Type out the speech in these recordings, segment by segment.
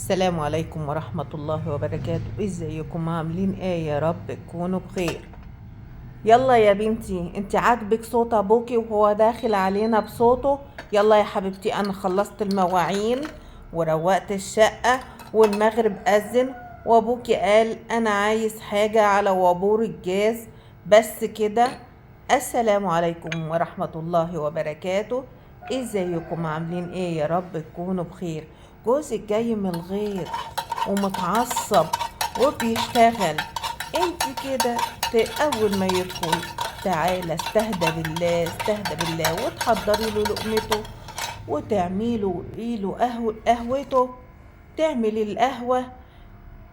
السلام عليكم ورحمة الله وبركاته. ازيكم؟ عاملين ايه؟ يا رب تكونوا بخير. يلا يا بنتي، انت عاجبك صوت ابوكي وهو داخل علينا بصوته؟ يلا يا حبيبتي، انا خلصت المواعين وروقت الشقة والمغرب اذن وابوكي قال انا عايز حاجة على وابور الجاز بس كده. السلام عليكم ورحمة الله وبركاته. ازيكم؟ عاملين ايه؟ يا رب تكونوا بخير. جوزك جاي من الغيط ومتعصب وبيشتغل. انت كده اول ما يدخل تعالى استهدى بالله استهدى بالله وتحضري له لقمته وتعملي له قهوته. تعملي القهوة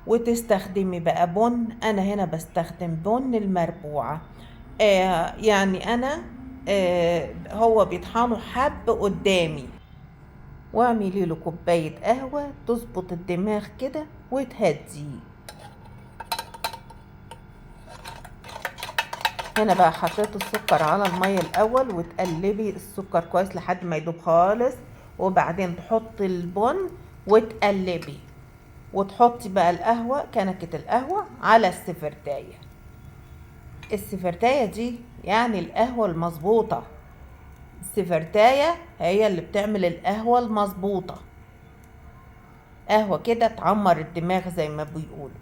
وتستخدمي بقى بن. انا هنا بستخدم بن المربوعة. يعني انا هو بيطحنه حب قدامي. واعملي له كوباية قهوة تظبط الدماغ كده وتهديه. هنا بقى حطيت السكر على المية الاول وتقلبي السكر كويس لحد ما يدوب خالص، وبعدين تحطي البن وتقلبي وتحطي بقى القهوة، كنكة القهوة على السفرتاية. السفرتاية دي يعني القهوة المظبوطة. السفرتاية هي اللي بتعمل القهوة المظبوطة، قهوة كده تعمر الدماغ زي ما بيقولوا.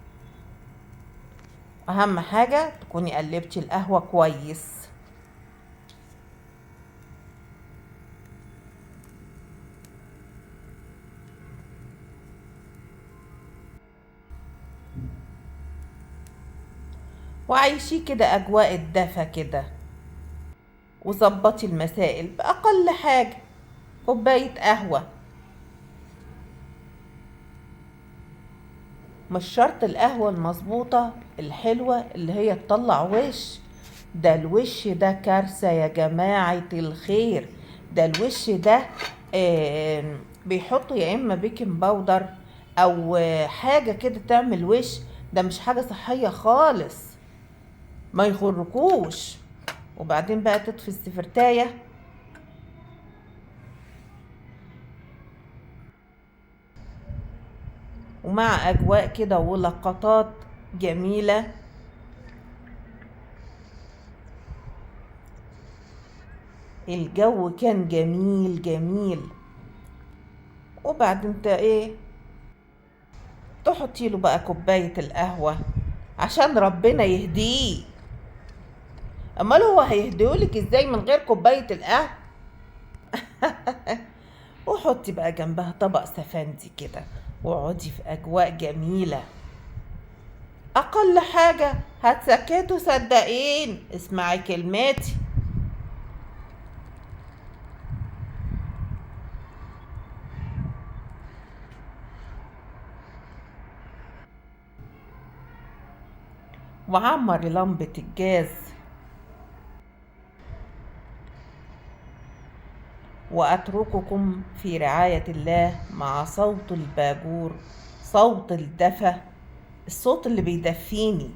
اهم حاجة تكوني قلبتي القهوة كويس. وعيشي كده اجواء الدفا كده، وظبطي المسائل باقل حاجة كوباية قهوة. مش شرط القهوة المظبوطة الحلوة اللي هي تطلع وش. ده الوش ده كارثة يا جماعة الخير. ده الوش ده بيحطوا يا اما بيكنج باودر او حاجة كده تعمل وش. ده مش حاجة صحية خالص، ما يغركوش. وبعدين بقى تطفي السفرتاية ومع اجواء كده ولقطات جميلة. الجو كان جميل جميل. وبعدين تحطي له بقى كوباية القهوة عشان ربنا يهديه. امال هو هيهديهولك ازاي من غير كوباية القهوة؟ وحطي بقى جنبها طبق سفندي كده واقعدي في اجواء جميلة. اقل حاجة هتسكتوا صدقين. اسمعي كلماتي. وعمري لمبة الجاز وأترككم في رعاية الله مع صوت الباجور، صوت الدفى، الصوت اللي بيدفيني.